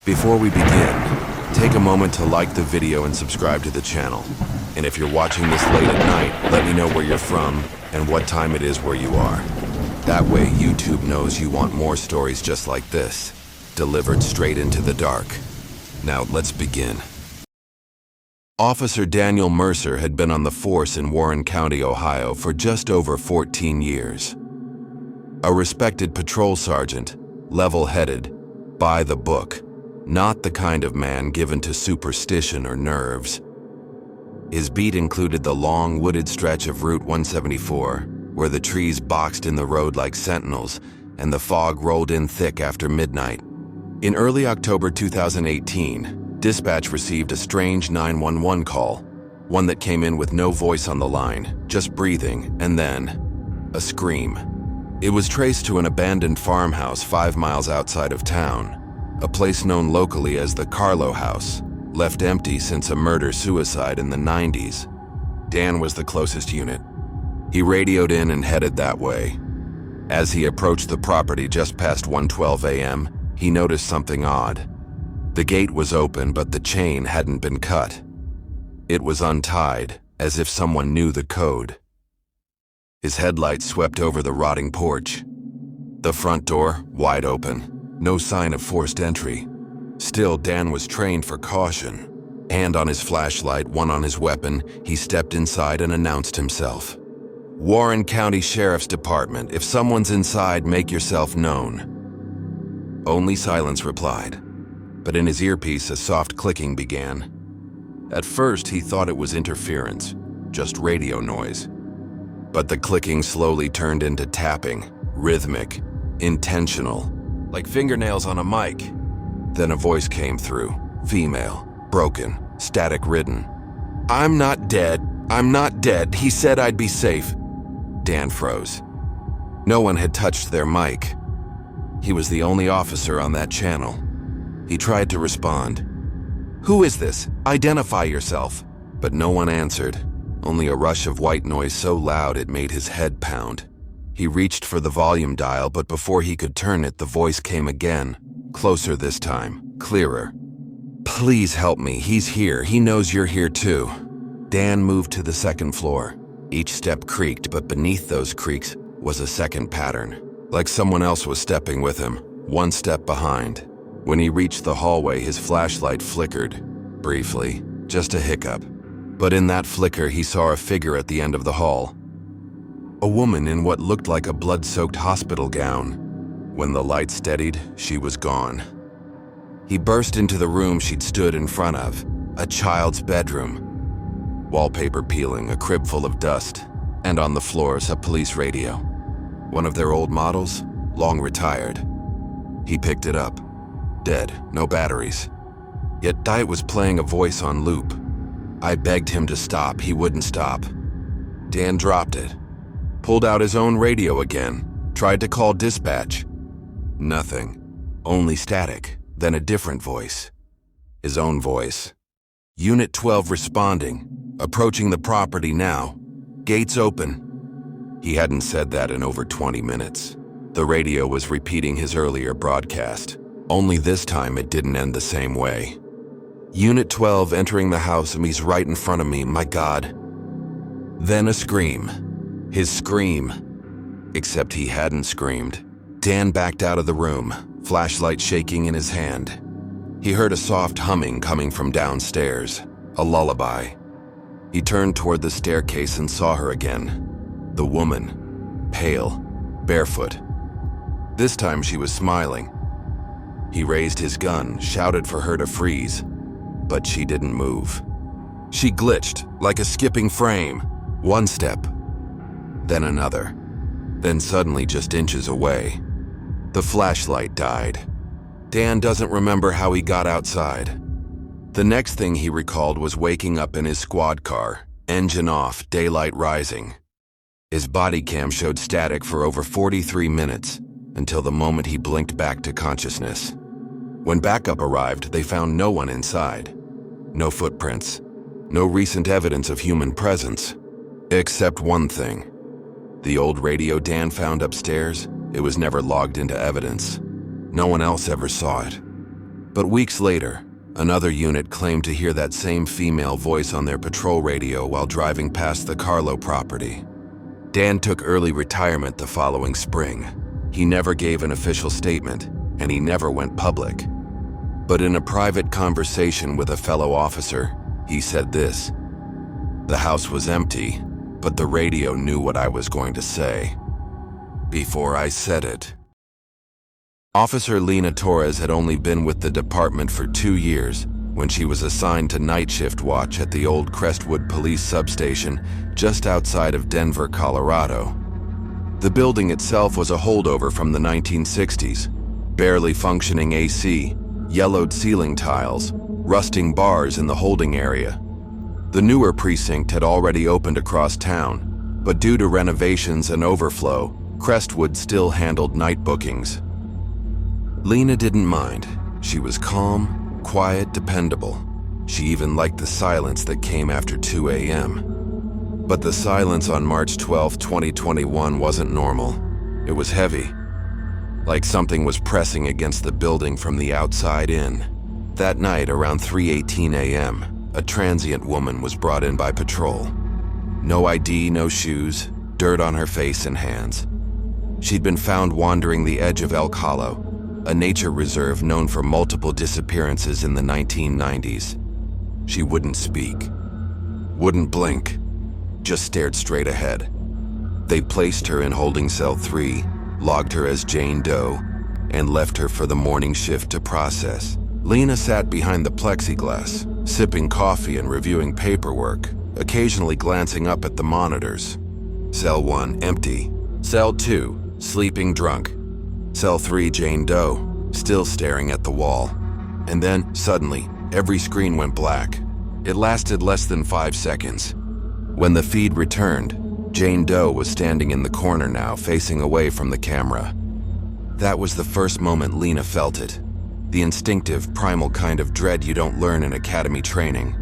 Before we begin, take a moment to like the video and subscribe to the channel. And if you're watching this late at night, let me know where you're from and what time it is where you are. That way, YouTube knows you want more stories just like this, delivered straight into the dark. Now, let's begin. Officer Daniel Mercer had been on the force in Warren County, Ohio for just over 14 years. A respected patrol sergeant, level-headed, by the book, not the kind of man given to superstition or nerves. His beat included the long, wooded stretch of Route 174, where the trees boxed in the road like sentinels and the fog rolled in thick after midnight. In early October 2018, dispatch received a strange 911 call, one that came in with no voice on the line, just breathing, and then a scream. It was traced to an abandoned farmhouse 5 miles outside of town, a place known locally as the Carlo House, left empty since a murder-suicide in the 90s. Dan was the closest unit. He radioed in and headed that way. As he approached the property just past 1:12 a.m., he noticed something odd. The gate was open, but the chain hadn't been cut. It was untied, as if someone knew the code. His headlights swept over the rotting porch. The front door, wide open, no sign of forced entry. Still, Dan was trained for caution. Hand on his flashlight, one on his weapon, he stepped inside and announced himself. "Warren County Sheriff's Department, if someone's inside, make yourself known." Only silence replied, but in his earpiece a soft clicking began. At first he thought it was interference, just radio noise. But the clicking slowly turned into tapping, rhythmic, intentional, like fingernails on a mic. Then a voice came through, female, broken, static-ridden. I'm not dead. He said I'd be safe." Dan froze. No one had touched their mic. He was the only officer on that channel. He tried to respond. "Who is this? Identify yourself." But no one answered, only a rush of white noise so loud it made his head pound. He reached for the volume dial, but before he could turn it, the voice came again, closer this time, clearer. "Please help me, he's here, he knows you're here too." Dan moved to the second floor. Each step creaked, but beneath those creaks was a second pattern, like someone else was stepping with him, one step behind. When he reached the hallway, his flashlight flickered, briefly, just a hiccup. But in that flicker, he saw a figure at the end of the hall. A woman in what looked like a blood-soaked hospital gown. When the light steadied, she was gone. He burst into the room she'd stood in front of, a child's bedroom. Wallpaper peeling, a crib full of dust, and on the floors, a police radio. One of their old models, long retired. He picked it up. Dead, no batteries. Yet Diet was playing a voice on loop. I begged him to stop, he wouldn't stop. Dan dropped it, pulled out his own radio again, tried to call dispatch. Nothing, only static, then a different voice. His own voice. Unit 12 responding, approaching the property now. Gates open. He hadn't said that in over 20 minutes. The radio was repeating his earlier broadcast. Only this time it didn't end the same way. Unit 12 entering the house and he's right in front of me, my God. Then a scream. His scream. Except he hadn't screamed. Dan backed out of the room, flashlight shaking in his hand. He heard a soft humming coming from downstairs, a lullaby. He turned toward the staircase and saw her again. The woman, pale, barefoot. This time she was smiling. He raised his gun, shouted for her to freeze, but she didn't move. She glitched, like a skipping frame. One step, then another, then suddenly just inches away. The flashlight died. Dan doesn't remember how he got outside. The next thing he recalled was waking up in his squad car, engine off, daylight rising. His body cam showed static for over 43 minutes, until the moment he blinked back to consciousness. When backup arrived, they found no one inside. No footprints, no recent evidence of human presence, except one thing. The old radio Dan found upstairs, it was never logged into evidence. No one else ever saw it. But weeks later, another unit claimed to hear that same female voice on their patrol radio while driving past the Carlo property. Dan took early retirement the following spring. He never gave an official statement, and he never went public. But in a private conversation with a fellow officer, he said this: "The house was empty, but the radio knew what I was going to say before I said it." Officer Lena Torres had only been with the department for 2 years when she was assigned to night shift watch at the old Crestwood Police Substation just outside of Denver, Colorado. The building itself was a holdover from the 1960s, barely functioning AC, yellowed ceiling tiles, rusting bars in the holding area. The newer precinct had already opened across town, but due to renovations and overflow, Crestwood still handled night bookings. Lena didn't mind. She was calm, quiet, dependable. She even liked the silence that came after 2 a.m. But the silence on March 12, 2021 wasn't normal. It was heavy, like something was pressing against the building from the outside in. That night, around 3:18 a.m., a transient woman was brought in by patrol. No ID, no shoes, dirt on her face and hands. She'd been found wandering the edge of Elk Hollow, a nature reserve known for multiple disappearances in the 1990s. She wouldn't speak, wouldn't blink, just stared straight ahead. They placed her in holding cell 3, logged her as Jane Doe, and left her for the morning shift to process. Lena sat behind the plexiglass, sipping coffee and reviewing paperwork, occasionally glancing up at the monitors. Cell 1, empty. Cell 2, sleeping drunk. Cell 3, Jane Doe, still staring at the wall. And then, suddenly, every screen went black. It lasted less than 5 seconds. When the feed returned, Jane Doe was standing in the corner now, facing away from the camera. That was the first moment Lena felt it. The instinctive, primal kind of dread you don't learn in academy training.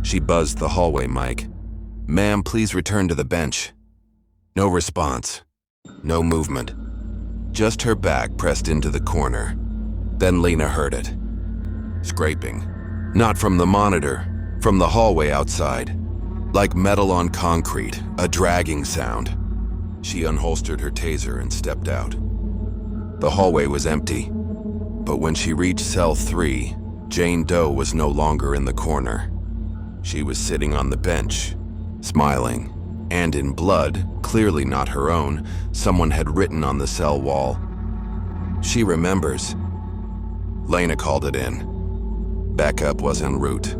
She buzzed the hallway mic. "Ma'am, please return to the bench." No response. No movement. Just her back pressed into the corner. Then Lena heard it. Scraping. Not from the monitor, from the hallway outside. Like metal on concrete, a dragging sound. She unholstered her taser and stepped out. The hallway was empty. But when she reached cell 3, Jane Doe was no longer in the corner. She was sitting on the bench, smiling, and in blood, clearly not her own, someone had written on the cell wall, "She remembers." Lena called it in. Backup was en route.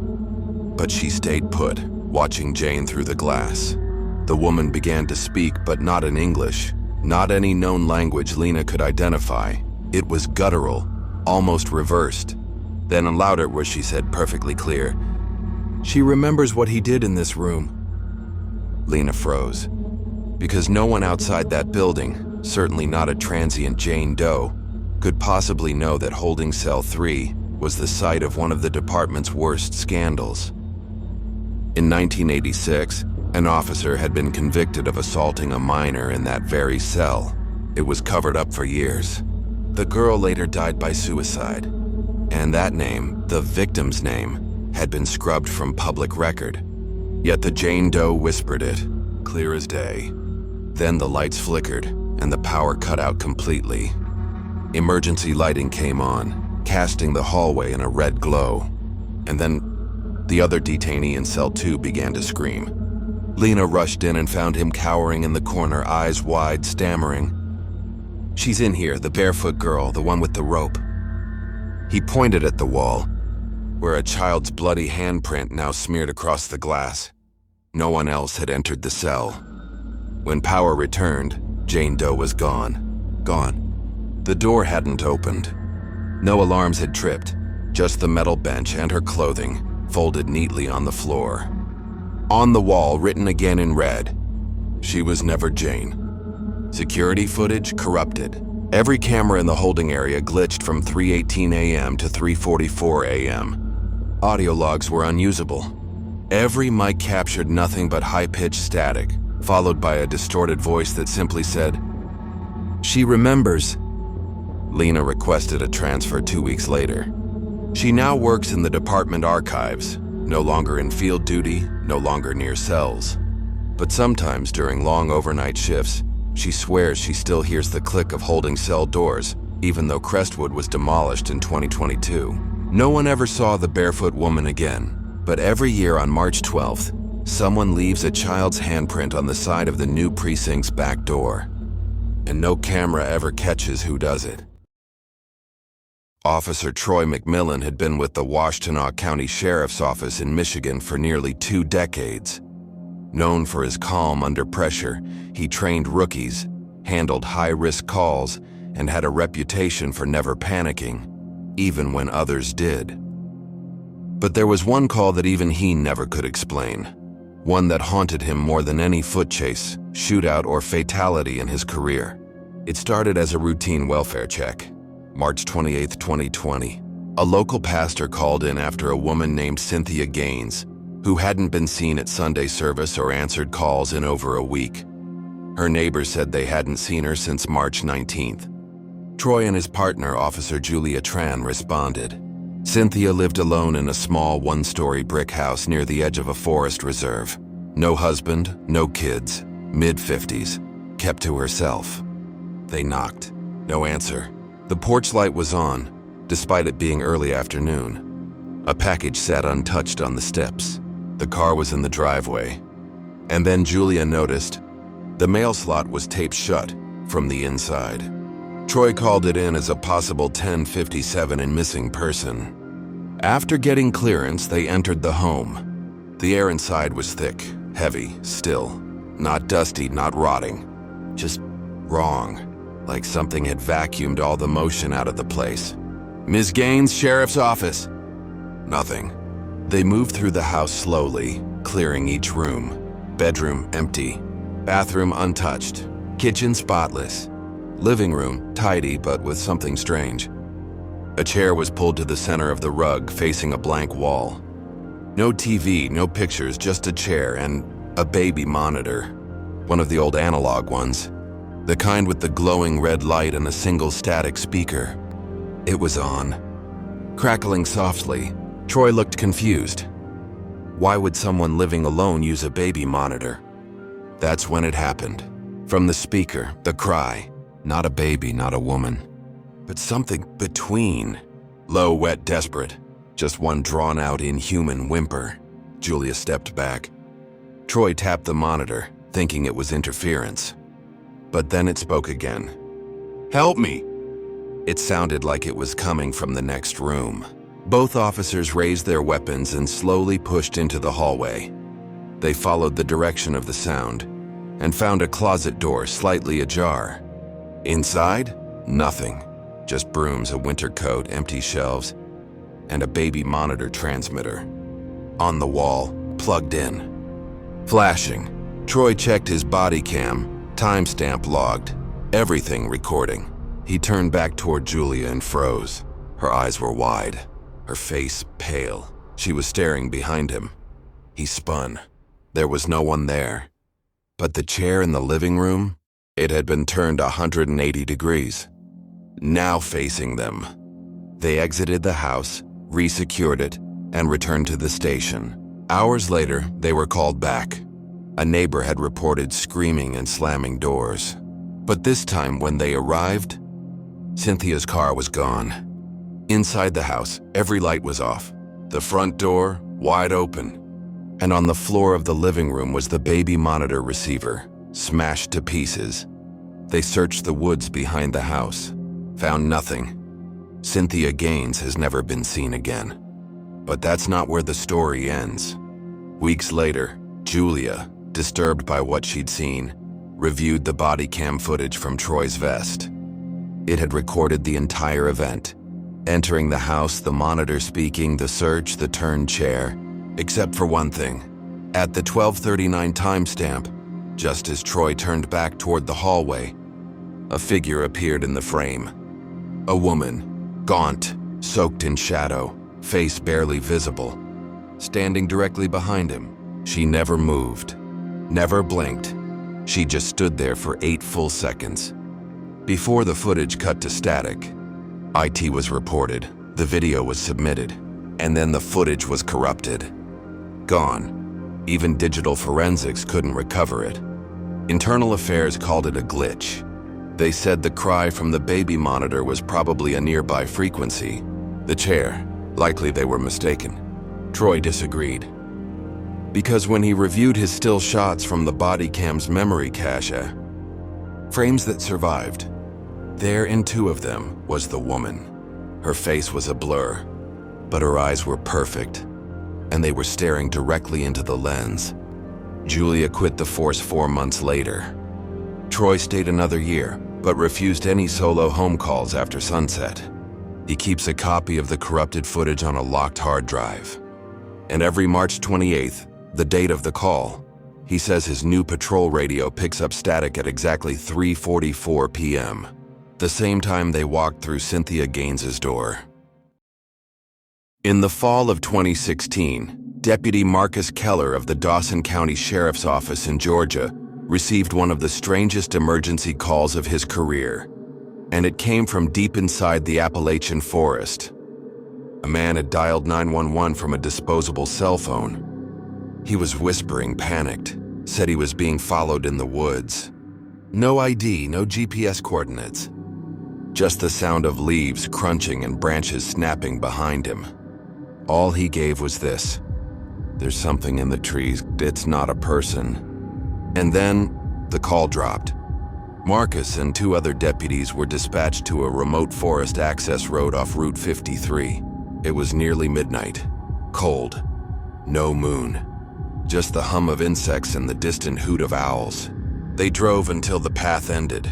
But she stayed put, watching Jane through the glass. The woman began to speak, but not in English, not any known language Lena could identify. It was guttural, almost reversed. Then louder where she said perfectly clear, "She remembers what he did in this room." Lena froze, because no one outside that building, certainly not a transient Jane Doe, could possibly know that holding cell 3 was the site of one of the department's worst scandals. In 1986, an officer had been convicted of assaulting a minor in that very cell. It was covered up for years. The girl later died by suicide, and that name, the victim's name, had been scrubbed from public record. Yet the Jane Doe whispered it, clear as day. Then the lights flickered, and the power cut out completely. Emergency lighting came on, casting the hallway in a red glow. And then the other detainee in cell 2 began to scream. Lena rushed in and found him cowering in the corner, eyes wide, stammering. "She's in here, the barefoot girl, the one with the rope." He pointed at the wall, where a child's bloody handprint now smeared across the glass. No one else had entered the cell. When power returned, Jane Doe was gone. Gone. The door hadn't opened. No alarms had tripped, just the metal bench and her clothing, folded neatly on the floor. On the wall, written again in red, "She was never Jane." Security footage corrupted. Every camera in the holding area glitched from 3:18 a.m. to 3:44 a.m. Audio logs were unusable. Every mic captured nothing but high-pitched static, followed by a distorted voice that simply said, "She remembers." Lena requested a transfer 2 weeks later. She now works in the department archives, no longer in field duty, no longer near cells. But sometimes during long overnight shifts, she swears she still hears the click of holding cell doors, even though Crestwood was demolished in 2022. No one ever saw the barefoot woman again, but every year on March 12th, someone leaves a child's handprint on the side of the new precinct's back door. And no camera ever catches who does it. Officer Troy McMillan had been with the Washtenaw County Sheriff's Office in Michigan for nearly 2 decades. Known for his calm under pressure, he trained rookies, handled high-risk calls, and had a reputation for never panicking, even when others did. But there was one call that even he never could explain, one that haunted him more than any foot chase, shootout, or fatality in his career. It started as a routine welfare check. March 28, 2020, a local pastor called in after a woman named Cynthia Gaines, who hadn't been seen at Sunday service or answered calls in over a week. Her neighbors said they hadn't seen her since March 19th. Troy and his partner, Officer Julia Tran, responded. Cynthia lived alone in a small one-story brick house near the edge of a forest reserve. No husband, no kids, mid-50s, kept to herself. They knocked. No answer. The porch light was on, despite it being early afternoon. A package sat untouched on the steps. The car was in the driveway. And then Julia noticed the mail slot was taped shut from the inside. Troy called it in as a possible 1057 and missing person. After getting clearance, they entered the home. The air inside was thick, heavy, still. Not dusty, not rotting. Just wrong. Like something had vacuumed all the motion out of the place. Ms. Gaines, Sheriff's Office. Nothing. They moved through the house slowly, clearing each room. Bedroom empty. Bathroom untouched. Kitchen spotless. Living room tidy but with something strange. A chair was pulled to the center of the rug, facing a blank wall. No TV, no pictures, just a chair and a baby monitor. One of the old analog ones. The kind with the glowing red light and a single static speaker. It was on. Crackling softly, Troy looked confused. Why would someone living alone use a baby monitor? That's when it happened. From the speaker, the cry. Not a baby, not a woman. But something between. Low, wet, desperate. Just one drawn-out, inhuman whimper. Julia stepped back. Troy tapped the monitor, thinking it was interference. But then it spoke again. Help me! It sounded like it was coming from the next room. Both officers raised their weapons and slowly pushed into the hallway. They followed the direction of the sound and found a closet door slightly ajar. Inside, nothing. Just brooms, a winter coat, empty shelves, and a baby monitor transmitter. On the wall, plugged in. Flashing. Troy checked his body cam. Timestamp logged, everything recording. He turned back toward Julia and froze. Her eyes were wide, her face pale. She was staring behind him. He spun. There was no one there. But the chair in the living room, it had been turned 180 degrees. Now facing them. They exited the house, resecured it, and returned to the station. Hours later, they were called back. A neighbor had reported screaming and slamming doors. But this time when they arrived, Cynthia's car was gone. Inside the house, every light was off. The front door, wide open. And on the floor of the living room was the baby monitor receiver, smashed to pieces. They searched the woods behind the house, found nothing. Cynthia Gaines has never been seen again. But that's not where the story ends. Weeks later, Julia, disturbed by what she'd seen, reviewed the body cam footage from Troy's vest. It had recorded the entire event. Entering the house, the monitor speaking, the search, the turned chair, except for one thing. At the 12:39 timestamp, just as Troy turned back toward the hallway, a figure appeared in the frame. A woman, gaunt, soaked in shadow, face barely visible. Standing directly behind him, she never moved. Never blinked. She just stood there for 8 full seconds. Before the footage cut to static, IT was reported. The video was submitted, and then the footage was corrupted. Gone. Even digital forensics couldn't recover it. Internal Affairs called it a glitch. They said the cry from the baby monitor was probably a nearby frequency. The chair. Likely they were mistaken. Troy disagreed. Because when he reviewed his still shots from the body cam's memory cache, frames that survived, there in two of them was the woman. Her face was a blur, but her eyes were perfect, and they were staring directly into the lens. Julia quit the force 4 months later. Troy stayed another year, but refused any solo home calls after sunset. He keeps a copy of the corrupted footage on a locked hard drive. And every March 28th, the date of the call, he says his new patrol radio picks up static at exactly 3:44 p.m., the same time they walked through Cynthia Gaines's door. In the fall of 2016, Deputy Marcus Keller of the Dawson County Sheriff's Office in Georgia received one of the strangest emergency calls of his career, and it came from deep inside the Appalachian forest. A man had dialed 911 from a disposable cell phone. He was whispering, panicked, said he was being followed in the woods. No ID, no GPS coordinates. Just the sound of leaves crunching and branches snapping behind him. All he gave was this: "There's something in the trees, it's not a person." And then, the call dropped. Marcus and 2 other deputies were dispatched to a remote forest access road off Route 53. It was nearly midnight. Cold. No moon. Just the hum of insects and the distant hoot of owls. They drove until the path ended,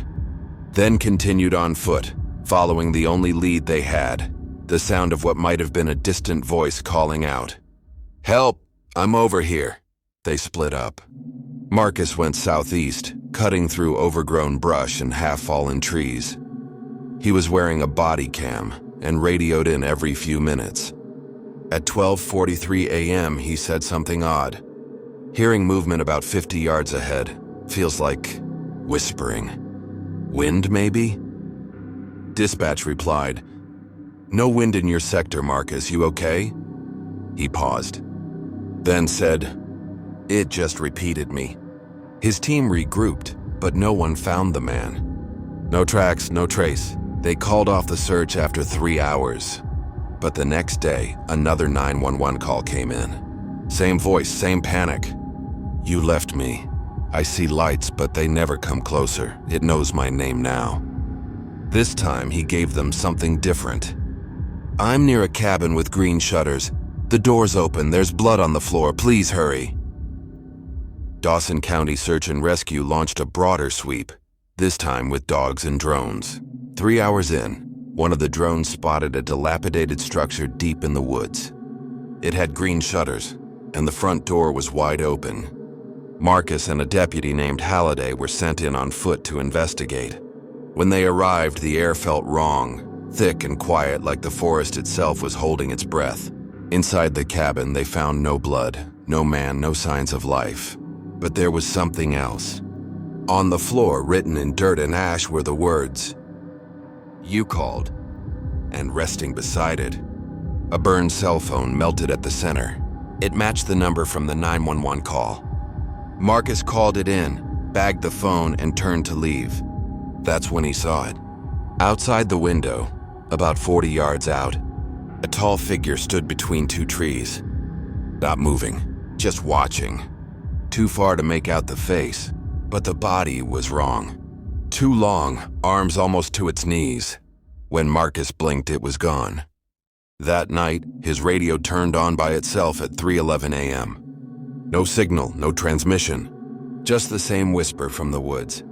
then continued on foot, following the only lead they had, the sound of what might have been a distant voice calling out. "Help! I'm over here." They split up. Marcus went southeast, cutting through overgrown brush and half-fallen trees. He was wearing a body cam and radioed in every few minutes. At 12:43 a.m., he said something odd. Hearing movement about 50 yards ahead. Feels like whispering. Wind, maybe? Dispatch replied, "No wind in your sector, Marcus, you okay?" He paused, then said, "It just repeated me." His team regrouped, but no one found the man. No tracks, no trace. They called off the search after 3 hours. But the next day, another 911 call came in. Same voice, same panic. "You left me. I see lights, but they never come closer. It knows my name now." This time, he gave them something different. "I'm near a cabin with green shutters. The door's open. There's blood on the floor. Please hurry." Dawson County Search and Rescue launched a broader sweep, this time with dogs and drones. 3 hours in, one of the drones spotted a dilapidated structure deep in the woods. It had green shutters, and the front door was wide open. Marcus and a deputy named Halliday were sent in on foot to investigate. When they arrived, the air felt wrong, thick and quiet like the forest itself was holding its breath. Inside the cabin, they found no blood, no man, no signs of life. But there was something else. On the floor, written in dirt and ash, were the words, "You called," and resting beside it, a burned cell phone melted at the center. It matched the number from the 911 call. Marcus called it in, bagged the phone, and turned to leave. That's when he saw it. Outside the window, about 40 yards out, a tall figure stood between 2 trees. Not moving, just watching. Too far to make out the face, but the body was wrong. Too long, arms almost to its knees. When Marcus blinked, it was gone. That night, his radio turned on by itself at 3:11 a.m. No signal, no transmission, just the same whisper from the woods.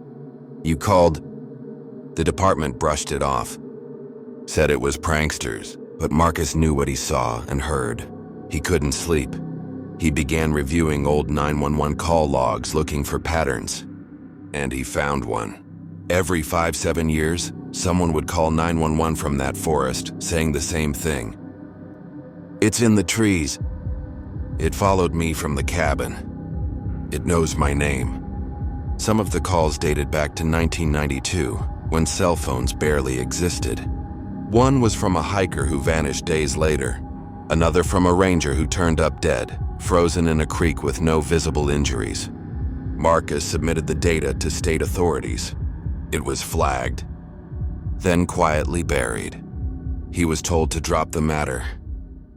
"You called?" The department brushed it off, said it was pranksters, but Marcus knew what he saw and heard. He couldn't sleep. He began reviewing old 911 call logs looking for patterns, and he found one. Every 5-7 years, someone would call 911 from that forest, saying the same thing. "It's in the trees. It followed me from the cabin. It knows my name." Some of the calls dated back to 1992, when cell phones barely existed. One was from a hiker who vanished days later, another from a ranger who turned up dead, frozen in a creek with no visible injuries. Marcus submitted the data to state authorities. It was flagged, then quietly buried. He was told to drop the matter.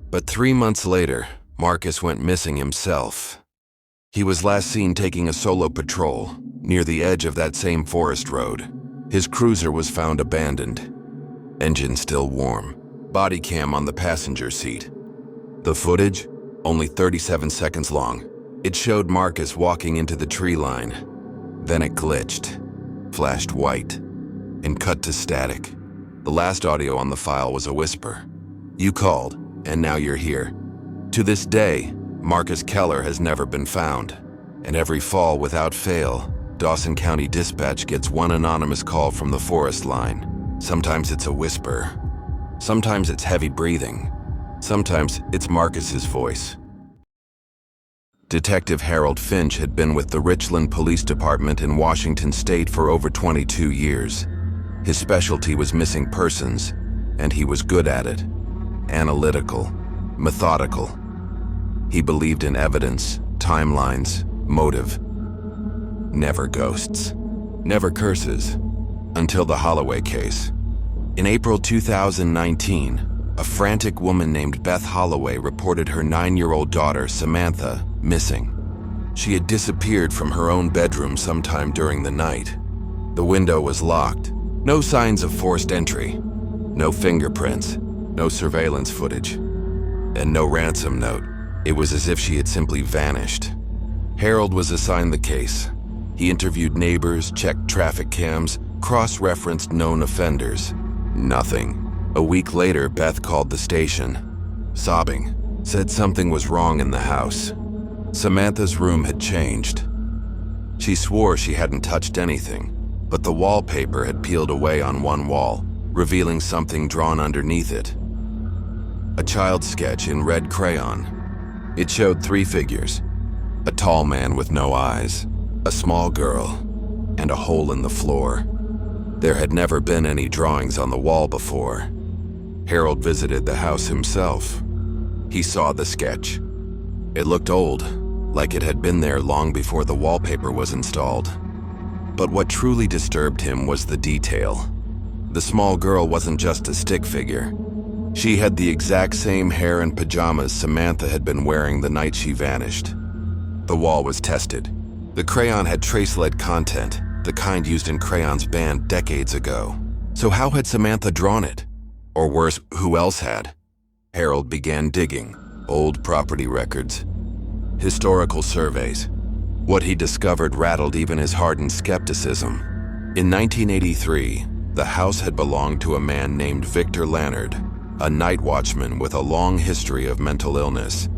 But 3 months later, Marcus went missing himself. He was last seen taking a solo patrol near the edge of that same forest road. His cruiser was found abandoned, engine still warm, body cam on the passenger seat. The footage, only 37 seconds long. It showed Marcus walking into the tree line. Then it glitched, flashed white, and cut to static. The last audio on the file was a whisper. "You called, and now you're here." To this day, Marcus Keller has never been found. And every fall without fail, Dawson County Dispatch gets one anonymous call from the forest line. Sometimes it's a whisper. Sometimes it's heavy breathing. Sometimes it's Marcus's voice. Detective Harold Finch had been with the Richland Police Department in Washington State for over 22 years. His specialty was missing persons, and he was good at it. Analytical, methodical. He believed in evidence, timelines, motive. Never ghosts. Never curses. Until the Holloway case. In April 2019, a frantic woman named Beth Holloway reported her 9-year-old daughter, Samantha, missing. She had disappeared from her own bedroom sometime during the night. The window was locked. No signs of forced entry. No fingerprints. No surveillance footage. And no ransom note. It was as if she had simply vanished. Harold was assigned the case. He interviewed neighbors, checked traffic cams, cross-referenced known offenders. Nothing. A week later, Beth called the station, sobbing, said something was wrong in the house. Samantha's room had changed. She swore she hadn't touched anything, but the wallpaper had peeled away on one wall, revealing something drawn underneath it. A child's sketch in red crayon. It showed 3 figures: a tall man with no eyes, a small girl, and a hole in the floor. There had never been any drawings on the wall before. Harold visited the house himself. He saw the sketch. It looked old, like it had been there long before the wallpaper was installed. But what truly disturbed him was the detail. The small girl wasn't just a stick figure. She had the exact same hair and pajamas Samantha had been wearing the night she vanished. The wall was tested. The crayon had trace-lead content, the kind used in crayons banned decades ago. So how had Samantha drawn it? Or worse, who else had? Harold began digging. Old property records. Historical surveys. What he discovered rattled even his hardened skepticism. In 1983, the house had belonged to a man named Victor Lannard, a night watchman with a long history of mental illness.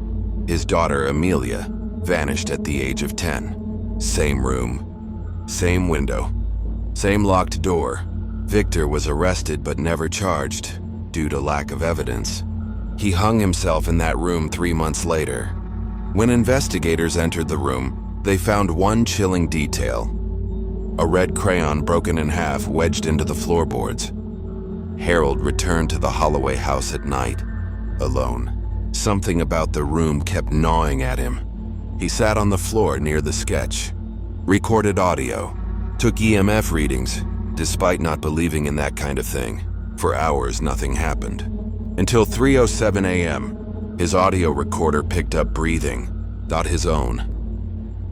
His daughter, Amelia, vanished at the age of 10. Same room. Same window. Same locked door. Victor was arrested but never charged, due to lack of evidence. He hung himself in that room 3 months later. When investigators entered the room, they found one chilling detail: a red crayon broken in half wedged into the floorboards. Harold returned to the Holloway house at night, alone. Something about the room kept gnawing at him. He sat on the floor near the sketch, recorded audio, took EMF readings, despite not believing in that kind of thing. For hours, nothing happened. Until 3:07 a.m., his audio recorder picked up breathing, not his own.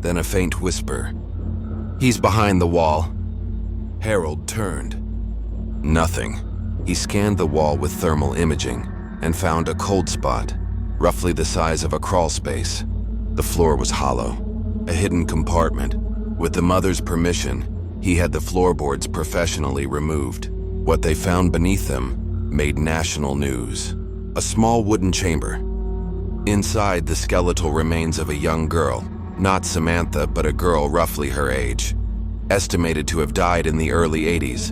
Then a faint whisper. "He's behind the wall." Harold turned. Nothing. He scanned the wall with thermal imaging and found a cold spot, roughly the size of a crawl space. The floor was hollow, a hidden compartment. With the mother's permission, he had the floorboards professionally removed. What they found beneath them made national news. A small wooden chamber. Inside, the skeletal remains of a young girl, not Samantha, but a girl roughly her age, estimated to have died in the early 80s.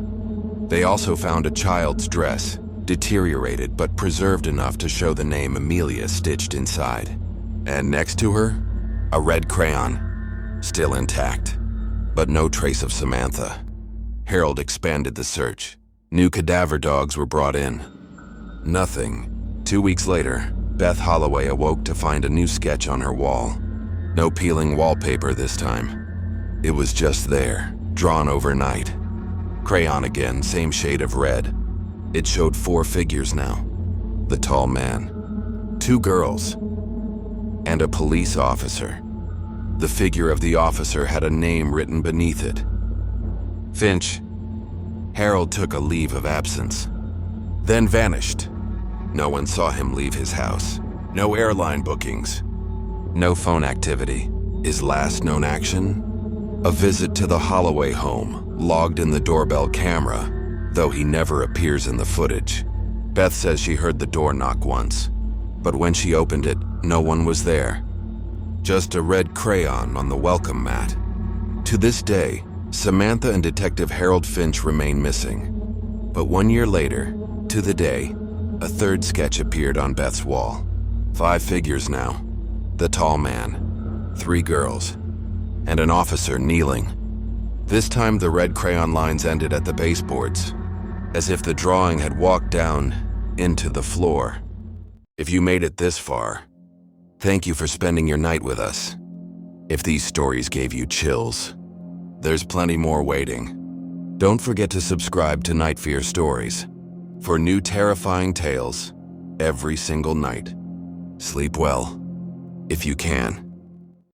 They also found a child's dress, deteriorated but preserved enough to show the name Amelia stitched inside. And next to her, a red crayon, still intact, but no trace of Samantha. Harold expanded the search. New cadaver dogs were brought in. Nothing. 2 weeks later, Beth Holloway awoke to find a new sketch on her wall. No peeling wallpaper this time. It was just there, drawn overnight. Crayon again, same shade of red. It showed 4 figures now. The tall man, 2 girls, and a police officer. The figure of the officer had a name written beneath it. Finch. Harold took a leave of absence, then vanished. No one saw him leave his house. No airline bookings. No phone activity. His last known action? A visit to the Holloway home, logged in the doorbell camera, though he never appears in the footage. Beth says she heard the door knock once, but when she opened it, no one was there. Just a red crayon on the welcome mat. To this day, Samantha and Detective Harold Finch remain missing. But 1 year later, to the day, a 3rd sketch appeared on Beth's wall. 5 figures now. The tall man, 3 girls, and an officer kneeling. This time the red crayon lines ended at the baseboards, as if the drawing had walked down into the floor. If you made it this far, thank you for spending your night with us. If these stories gave you chills, there's plenty more waiting. Don't forget to subscribe to NightFear Stories for new terrifying tales every single night. Sleep well, if you can.